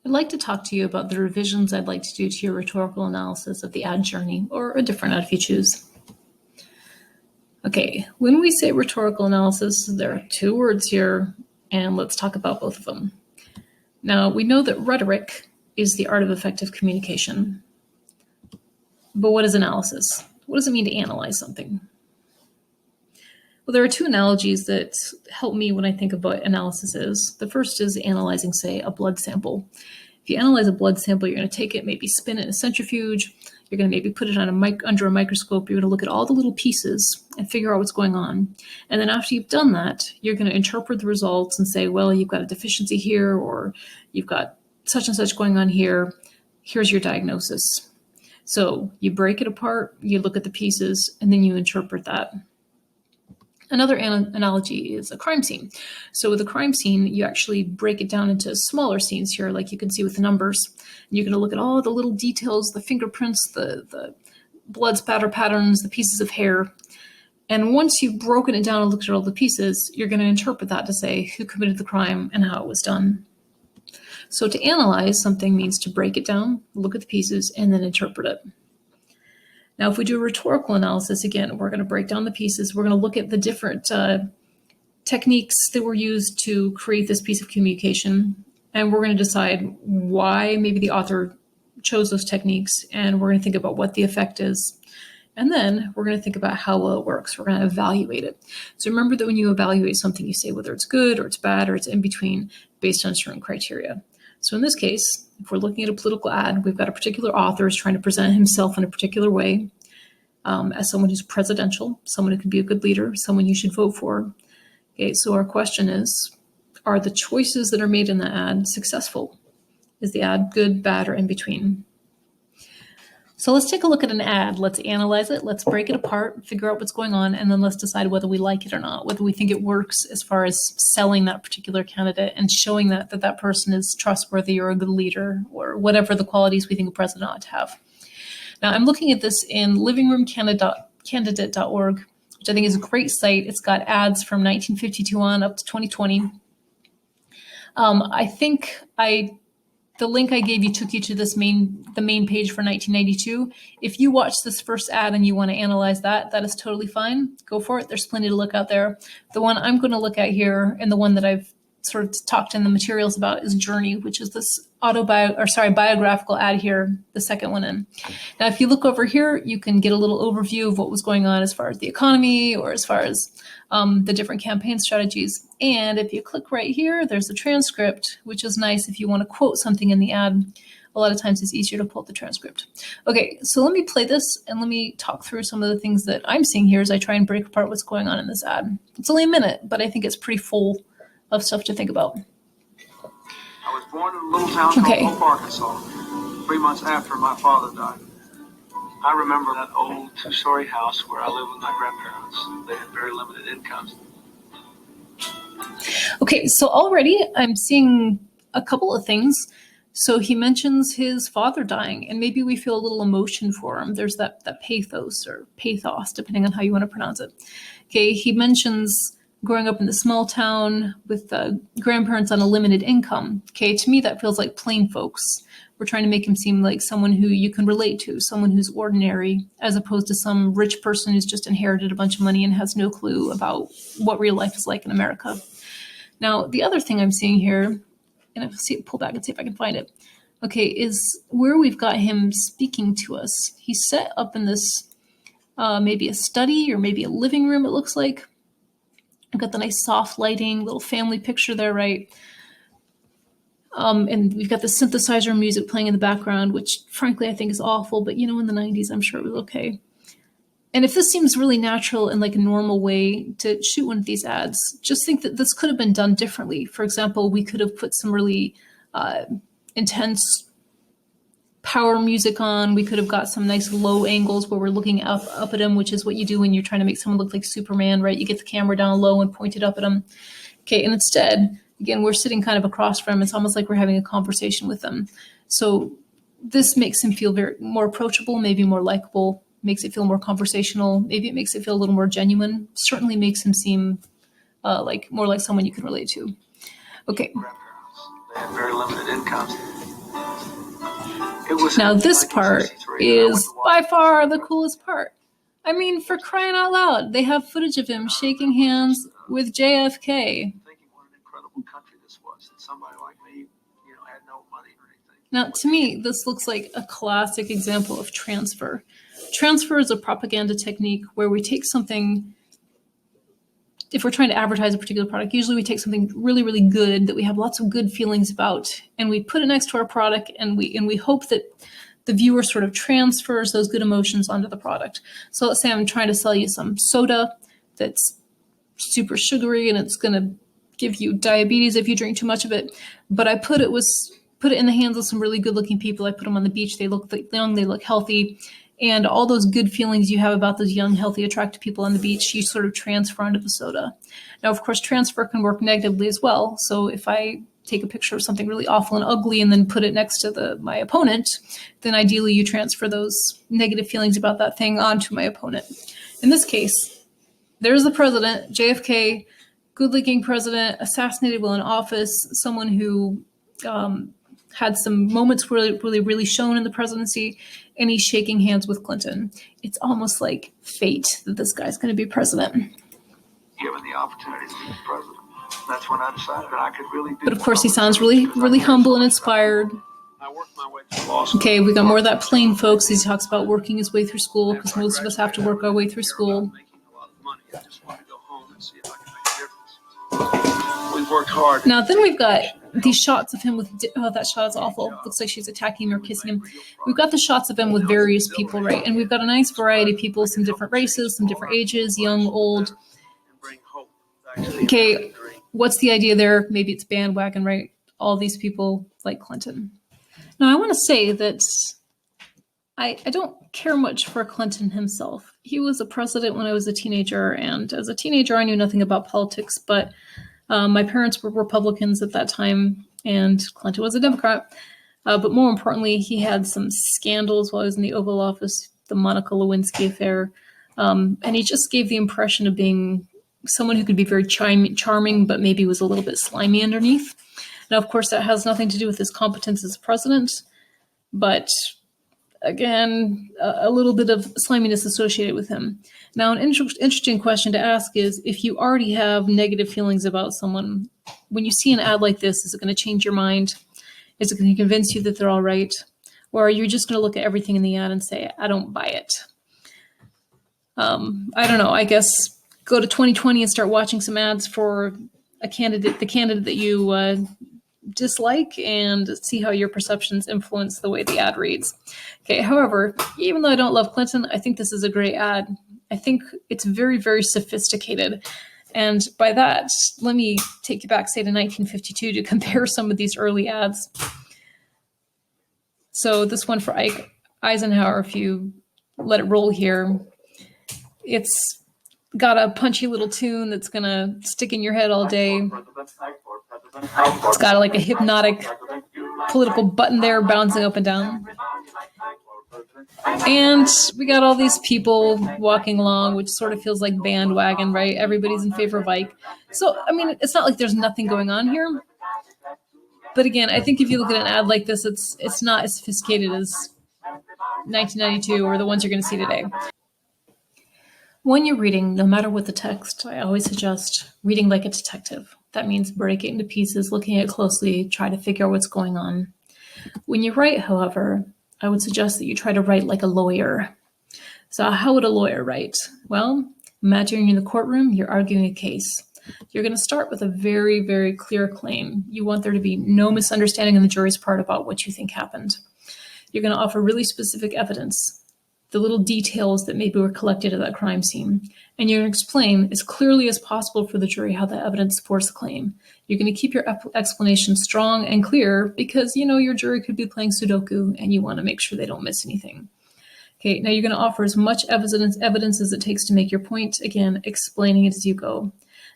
I'd like to talk to you about the revisions I'd like to do to your rhetorical analysis of the ad journey, or a different ad if you choose. Okay, when we say rhetorical analysis, there are two words here, and let's talk about both of them. Now, we know that rhetoric is the art of effective communication. But what is analysis? What does it mean to analyze something? Well, there are two analogies that help me when I think of what analysis is. The first is analyzing, say, a blood sample. If you analyze a blood sample, you're going to take it, maybe spin it in a centrifuge. You're going to maybe put it on under a microscope. You're going to look at all the little pieces and figure out what's going on. And then after you've done that, you're going to interpret the results and say, well, you've got a deficiency here, or you've got such and such going on here. Here's your diagnosis. So you break it apart, you look at the pieces, and then you interpret that. Another analogy is a crime scene. So with a crime scene, you actually break it down into smaller scenes here, like you can see with the numbers. And you're going to look at all the little details, the fingerprints, the blood spatter patterns, the pieces of hair. And once you've broken it down and looked at all the pieces, you're going to interpret that to say who committed the crime and how it was done. So to analyze something means to break it down, look at the pieces, and then interpret it. Now, if we do a rhetorical analysis, again, we're going to break down the pieces. We're going to look at the different techniques that were used to create this piece of communication. And we're going to decide why maybe the author chose those techniques. And we're going to think about what the effect is. And then we're going to think about how well it works. We're going to evaluate it. So remember that when you evaluate something, you say whether it's good or it's bad or it's in between based on certain criteria. So in this case, if we're looking at a political ad, we've got a particular author who's trying to present himself in a particular way as someone who's presidential, someone who can be a good leader, someone you should vote for. Okay, so our question is, are the choices that are made in the ad successful? Is the ad good, bad, or in between? So let's take a look at an ad. Let's analyze it. Let's break it apart, figure out what's going on, and then let's decide whether we like it or not, whether we think it works as far as selling that particular candidate and showing that person is trustworthy or a good leader or whatever the qualities we think a president ought to have. Now, I'm looking at this in livingroomcandidate.org, which I think is a great site. It's got ads from 1952 on up to 2020. The link I gave you took you to the main page for 1992. If you watch this first ad and you want to analyze that is totally fine. Go for it. There's plenty to look out there. The one I'm going to look at here, and the one that I've sort of talked in the materials about, is Journey, which is this biographical ad here, the second one in. Now, if you look over here, you can get a little overview of what was going on as far as the economy or as far as the different campaign strategies. And if you click right here, there's a transcript, which is nice if you want to quote something in the ad. A lot of times it's easier to quote the transcript. Okay, so let me play this and let me talk through some of the things that I'm seeing here as I try and break apart what's going on in this ad. It's only a minute, but I think it's pretty full of stuff to think about. I was born in a little town called Hope, Arkansas, 3 months after my father died. I remember that old 2-story house where I lived with my grandparents. They had very limited incomes. Okay, so already I'm seeing a couple of things. So he mentions his father dying, and maybe we feel a little emotion for him. There's that pathos or pathos, depending on how you want to pronounce it. Okay, he mentions growing up in the small town with grandparents on a limited income. Okay, to me that feels like plain folks. We're trying to make him seem like someone who you can relate to, someone who's ordinary, as opposed to some rich person who's just inherited a bunch of money and has no clue about what real life is like in America. Now, the other thing I'm seeing here, and I'll pull back and see if I can find it, okay, is where we've got him speaking to us. He's set up in this maybe a study or maybe a living room, it looks like. I've got the nice soft lighting, little family picture there, right? And we've got the synthesizer music playing in the background, which frankly I think is awful, but in the 90s, I'm sure it was okay. And if this seems really natural and like a normal way to shoot one of these ads, just think that this could have been done differently. For example, we could have put some really intense power music on. We could have got some nice low angles where we're looking up at him, which is what you do when you're trying to make someone look like Superman, right? You get the camera down low and point it up at him. Okay, and instead, again, we're sitting kind of across from him. It's almost like we're having a conversation with them. So this makes him feel more approachable, maybe more likable, makes it feel more conversational. Maybe it makes it feel a little more genuine. Certainly makes him seem more like someone you can relate to. Okay. They had very limited incomes. Now this part is by far the coolest part. I mean, for crying out loud, they have footage of him shaking hands with JFK. Thinking what an incredible country this was, that somebody like me, had no money or anything. Now, to me, this looks like a classic example of transfer. Transfer is a propaganda technique where we take something, if we're trying to advertise a particular product, usually we take something really, really good that we have lots of good feelings about, and we put it next to our product, and we hope that the viewer sort of transfers those good emotions onto the product. So let's say I'm trying to sell you some soda that's super sugary and it's going to give you diabetes if you drink too much of it, but I put it in the hands of some really good-looking people. I put them on the beach. They look young, they look healthy, and all those good feelings you have about those young, healthy, attractive people on the beach, you sort of transfer onto the soda. Now, of course, transfer can work negatively as well. So if I take a picture of something really awful and ugly and then put it next to my opponent, then ideally you transfer those negative feelings about that thing onto my opponent. In this case, there's the president, JFK, good-looking president, assassinated while in office, someone who had some moments really shone in the presidency, and he's shaking hands with Clinton. It's almost like fate that this guy's going to be president. Given the opportunity to be president, that's when I decided that I could really do. But of course, he sounds really humble and inspired. I worked my way through law school. Okay, we got more of that plain folks. He talks about working his way through school because most of us have to work our way through school. Making a lot of money. I just wanted to go home and see if I could make a difference. We've worked hard. Now, then we've got these shots of him with, oh, that shot is awful. Looks like she's attacking him or kissing him. We've got the shots of him with various people, right? And we've got a nice variety of people, some different races, some different ages, young, old. Okay, what's the idea there? Maybe it's bandwagon, right? All these people like Clinton. Now, I want to say that I don't care much for Clinton himself. He was a president when I was a teenager, and as a teenager, I knew nothing about politics, but my parents were Republicans at that time, and Clinton was a Democrat. But more importantly, he had some scandals while he was in the Oval Office, the Monica Lewinsky affair, and he just gave the impression of being someone who could be very charming, but maybe was a little bit slimy underneath. Now, of course, that has nothing to do with his competence as president, but again, a little bit of sliminess associated with him. Now, an interesting question to ask is, if you already have negative feelings about someone, when you see an ad like this, is it going to change your mind? Is it going to convince you that they're all right? Or are you just going to look at everything in the ad and say, I don't buy it? I don't know. I guess go to 2020 and start watching some ads for the candidate that you dislike, and see how your perceptions influence the way the ad reads. Okay, however, even though I don't love Clinton, I think this is a great ad. I think it's very, very sophisticated. And by that, let me take you back, say, to 1952 to compare some of these early ads. So this one for Ike Eisenhower, if you let it roll here, it's got a punchy little tune that's going to stick in your head all day. It's got like a hypnotic political button there bouncing up and down. And we got all these people walking along, which sort of feels like bandwagon, right? Everybody's in favor of Ike. So, I mean, it's not like there's nothing going on here. But again, I think if you look at an ad like this, it's not as sophisticated as 1992 or the ones you're going to see today. When you're reading, no matter what the text, I always suggest reading like a detective. That means break it into pieces, looking at it closely, try to figure out what's going on. When you write, however, I would suggest that you try to write like a lawyer. So how would a lawyer write? Well, imagine you're in the courtroom, you're arguing a case. You're going to start with a very, very clear claim. You want there to be no misunderstanding on the jury's part about what you think happened. You're going to offer really specific evidence, the little details that maybe were collected at that crime scene. And you're going to explain as clearly as possible for the jury how that evidence supports the claim. You're going to keep your explanation strong and clear because, you know, your jury could be playing Sudoku and you want to make sure they don't miss anything. Okay, now you're going to offer as much evidence as it takes to make your point, again, explaining it as you go.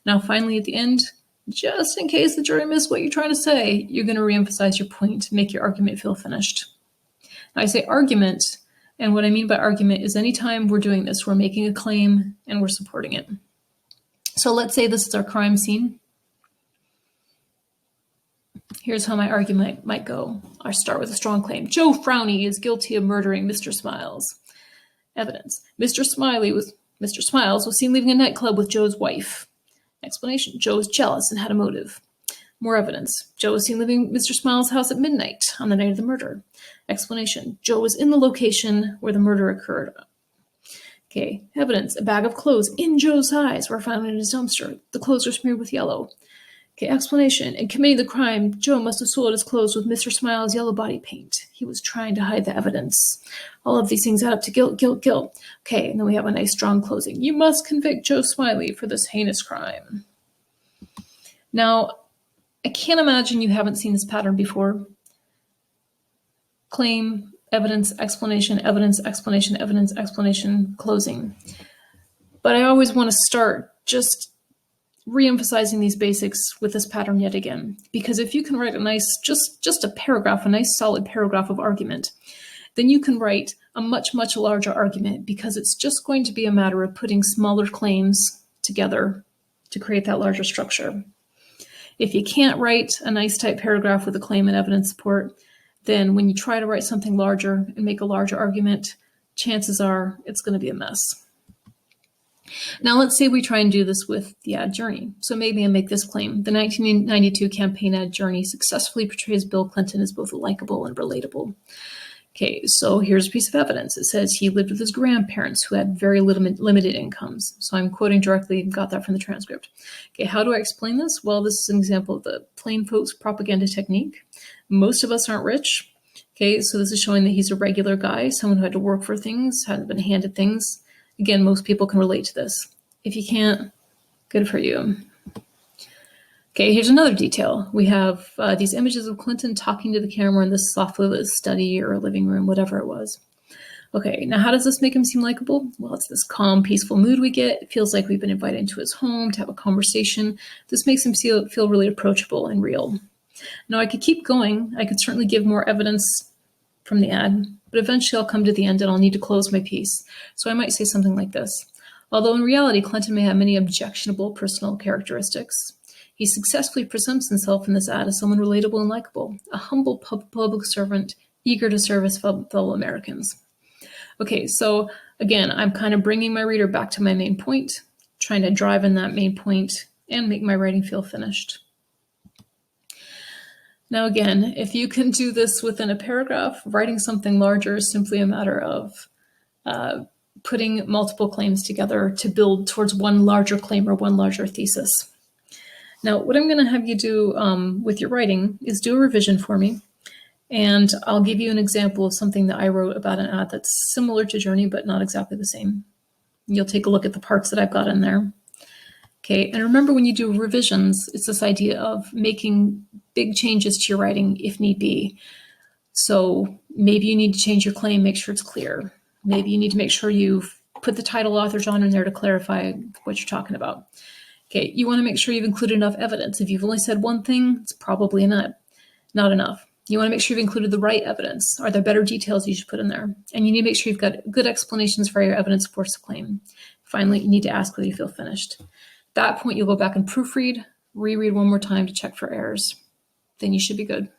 Now, finally, at the end, just in case the jury missed what you're trying to say, you're going to reemphasize your point to make your argument feel finished. Now, I say argument, and what I mean by argument is anytime we're doing this, we're making a claim and we're supporting it. So let's say this is our crime scene. Here's how my argument might go. I start with a strong claim. Joe Frowney is guilty of murdering Mr. Smiles. Evidence. Mr. Smiles was seen leaving a nightclub with Joe's wife. Explanation. Joe was jealous and had a motive. More evidence. Joe was seen leaving Mr. Smiles' house at midnight on the night of the murder. Explanation. Joe was in the location where the murder occurred. Okay. Evidence. A bag of clothes in Joe's size were found in his dumpster. The clothes were smeared with yellow. Okay. Explanation. In committing the crime, Joe must have soiled his clothes with Mr. Smiles' yellow body paint. He was trying to hide the evidence. All of these things add up to guilt, guilt, guilt. Okay. And then we have a nice strong closing. You must convict Joe Smiley for this heinous crime. Now, I can't imagine you haven't seen this pattern before. Claim, evidence, explanation, closing. But I always want to start just re-emphasizing these basics with this pattern yet again. Because if you can write a nice, just a paragraph, a nice solid paragraph of argument, then you can write a much, much larger argument, because it's just going to be a matter of putting smaller claims together to create that larger structure. If you can't write a nice type paragraph with a claim and evidence support, then when you try to write something larger and make a larger argument, chances are it's going to be a mess. Now let's say we try and do this with the ad journey. So maybe I make this claim. The 1992 campaign ad journey successfully portrays Bill Clinton as both likable and relatable. Okay, so here's a piece of evidence. It says he lived with his grandparents who had very limited incomes. So I'm quoting directly, got that from the transcript. Okay, how do I explain this? Well, this is an example of the plain folks propaganda technique. Most of us aren't rich. Okay, so this is showing that he's a regular guy, someone who had to work for things, hadn't been handed things. Again, most people can relate to this. If you can't, good for you. Okay, here's another detail. We have these images of Clinton talking to the camera in this softly lit study or living room, whatever it was. Okay, now how does this make him seem likable? Well, it's this calm, peaceful mood we get. It feels like we've been invited into his home to have a conversation. This makes him feel really approachable and real. Now, I could keep going. I could certainly give more evidence from the ad, but eventually I'll come to the end and I'll need to close my piece. So I might say something like this. Although in reality, Clinton may have many objectionable personal characteristics, he successfully presents himself in this ad as someone relatable and likable, a humble public servant, eager to serve his fellow Americans. Okay, so again, I'm kind of bringing my reader back to my main point, trying to drive in that main point and make my writing feel finished. Now again, if you can do this within a paragraph, writing something larger is simply a matter of putting multiple claims together to build towards one larger claim or one larger thesis. Now, what I'm going to have you do with your writing is do a revision for me, and I'll give you an example of something that I wrote about an ad that's similar to Journey, but not exactly the same. You'll take a look at the parts that I've got in there. Okay, and remember when you do revisions, it's this idea of making big changes to your writing if need be. So maybe you need to change your claim, make sure it's clear. Maybe you need to make sure you've put the title, author, genre in there to clarify what you're talking about. Okay, you want to make sure you've included enough evidence. If you've only said one thing, it's probably not enough. You want to make sure you've included the right evidence. Are there better details you should put in there? And you need to make sure you've got good explanations for your evidence supports the claim. Finally, you need to ask whether you feel finished. At that point, you'll go back and proofread, reread one more time to check for errors. Then you should be good.